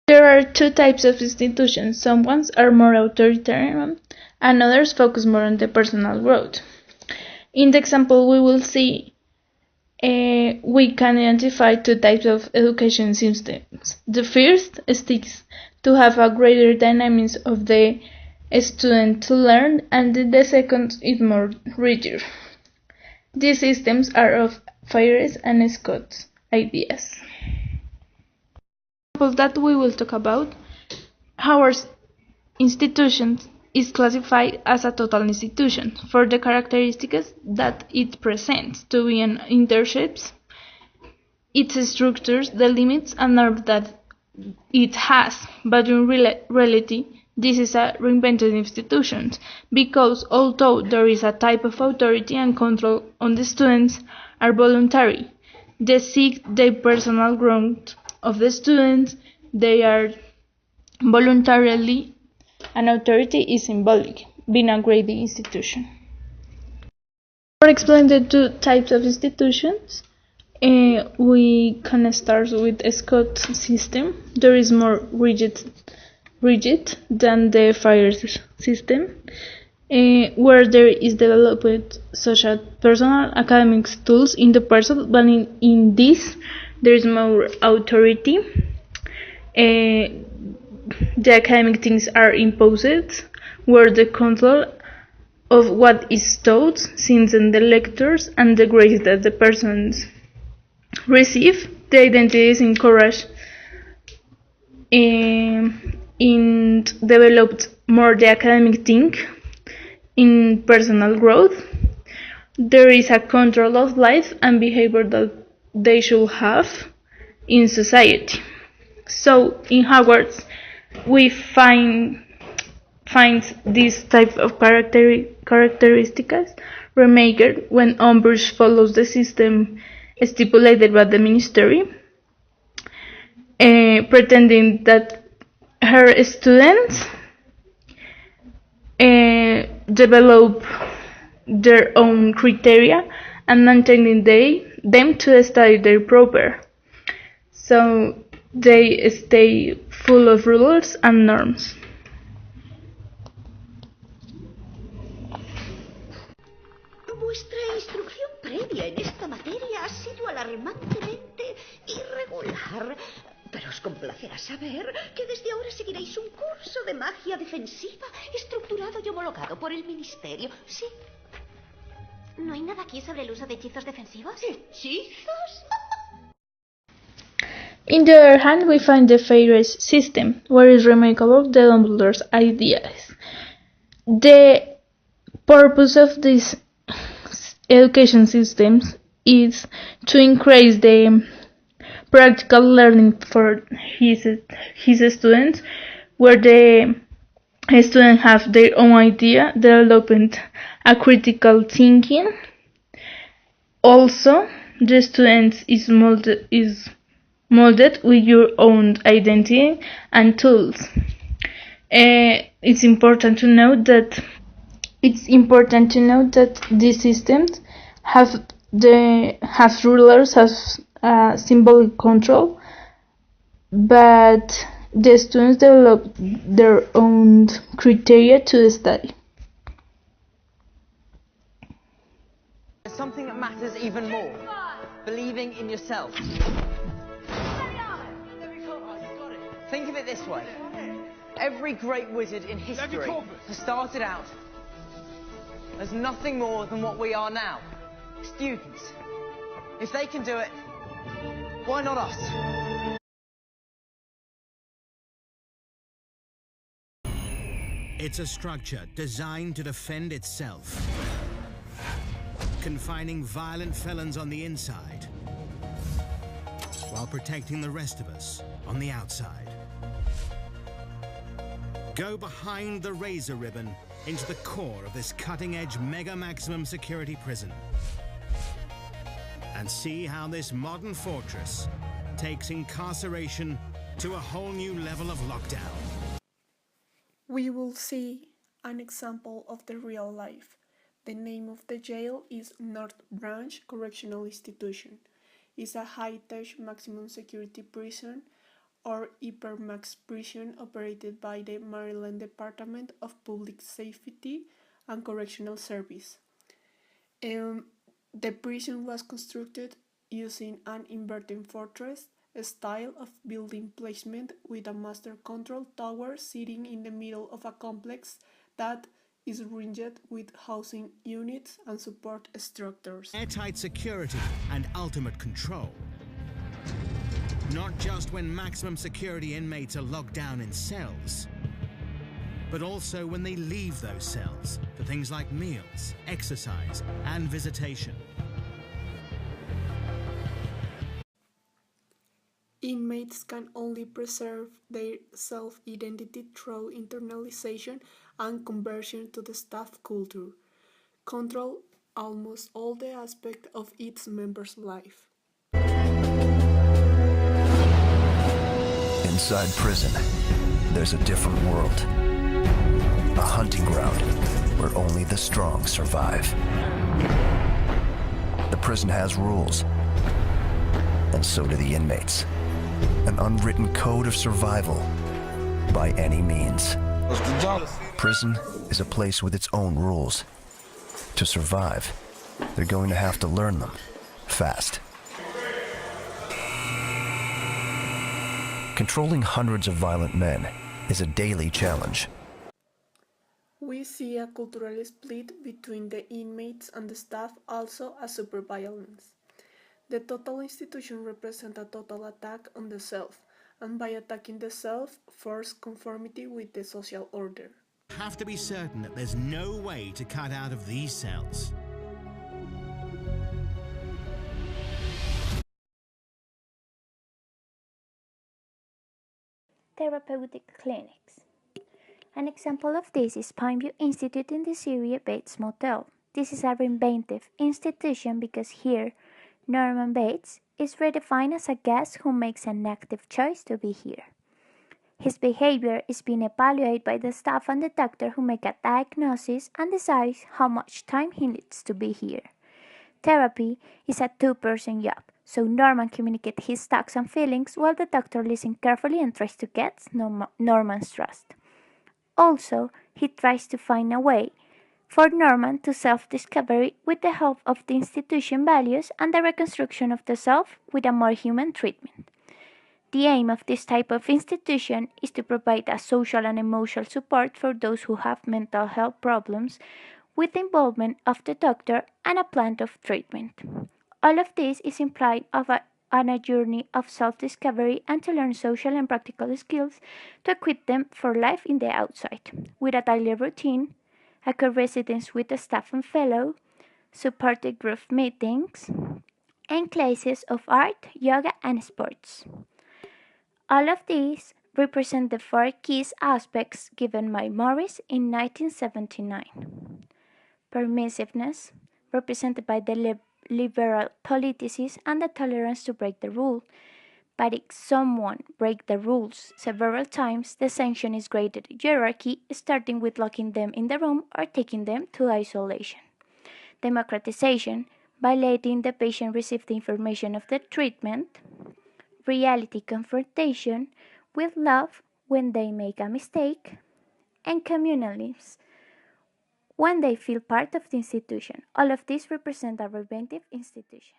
There are two types of institutions. Some ones are more authoritarian and others focus more on the personal growth. In the example we will see, we can identify two types of education systems. The first seeks to have a greater dynamics of the student to learn, and the second is more rigid. These systems are of Fires and Scott's ideas. That we will talk about, Howard institution is classified as a total institution for the characteristics that it presents to be an internships, its structures, the limits and norms that it has, but in reality this is a reinvented institution, because although there is a type of authority and control on the students are voluntary, they seek the personal growth of the students, they are voluntarily, and authority is symbolic, being a grading institution. For explain the two types of institutions, we can start with a Scott system. There is more rigid than the fire system, where there is developed social, personal, academic tools in the person, but in this there is more authority. The academic things are imposed, where the control of what is taught, since in the lectures and the grades that the persons receive, the identity is encouraged in developed more the academic thing in personal growth. There is a control of life and behavior that they should have in society. So in Hogwarts we find this type of characteristics remarked when Umbridge follows the system stipulated by the Ministry, pretending that her students develop their own criteria and maintaining them to study their proper. So they stay full of rules and norms. Vuestra instrucción previa en esta materia ha sido alarmantemente irregular, pero os complacerá saber que desde ahora seguiréis un curso de magia defensiva estructurado y homologado por el Ministerio. Sí. ¿No hay nada aquí sobre el uso de hechizos defensivos? ¿Hechizos? In the other hand, we find the Fairies system, where is remarkable the Dumbledore's ideas. The purpose of these education systems is to increase the practical learning for his students, where the students have their own idea, developing a critical thinking. Also, the students is molded with your own identity and tools. It's important to note that these systems have rulers, have symbolic control, but the students develop their own criteria to study. There's something that matters even more: believing in yourself. Think of it this way: every great wizard in history has started out as nothing more than what we are now, students. If they can do it, why not us? It's a structure designed to defend itself, confining violent felons on the inside, while protecting the rest of us on the outside. Go behind the razor ribbon into the core of this cutting-edge mega maximum security prison and see how this modern fortress takes incarceration to a whole new level of lockdown. We will see an example of the real life. The name of the jail is North Branch Correctional Institution. It's a high-tech maximum security prison or Hypermax Prison operated by the Maryland Department of Public Safety and Correctional Service. The prison was constructed using an inverted fortress style of building placement with a master control tower sitting in the middle of a complex that is ringed with housing units and support structures. Airtight security and ultimate control. Not just when maximum security inmates are locked down in cells, but also when they leave those cells for things like meals, exercise, and visitation. Inmates can only preserve their self-identity through internalization and conversion to the staff culture, control almost all the aspects of its members' life. Inside prison, there's a different world. A hunting ground where only the strong survive. The prison has rules, and so do the inmates. An unwritten code of survival by any means. Prison is a place with its own rules. To survive, they're going to have to learn them fast. Controlling hundreds of violent men is a daily challenge. We see a cultural split between the inmates and the staff, also a superviolence. The total institution represents a total attack on the self, and by attacking the self, force conformity with the social order. Have to be certain that there's no way to cut out of these cells. Therapeutic clinics. An example of this is Pineview Institute in the series Bates Motel. This is a reinventive institution because here, Norman Bates is redefined as a guest who makes an active choice to be here. His behavior is being evaluated by the staff and the doctor who make a diagnosis and decide how much time he needs to be here. Therapy is a two-person job, so Norman communicates his thoughts and feelings while the doctor listens carefully and tries to get Norman's trust. Also, he tries to find a way for Norman to self-discovery with the help of the institution values and the reconstruction of the self with a more human treatment. The aim of this type of institution is to provide a social and emotional support for those who have mental health problems with the involvement of the doctor and a plan of treatment. All of this is implied on a journey of self-discovery and to learn social and practical skills to equip them for life in the outside, with a daily routine, a co-residence with the staff and fellow, supported group meetings, and classes of art, yoga, and sports. All of these represent the four key aspects given by Morris in 1979. Permissiveness, represented by the liberal politics and the tolerance to break the rule. But if someone breaks the rules several times, the sanction is graded hierarchy, starting with locking them in the room or taking them to isolation. Democratization, by letting the patient receive the information of the treatment. Reality confrontation, with love when they make a mistake. And communalism, when they feel part of the institution. All of these represent a preventive institution.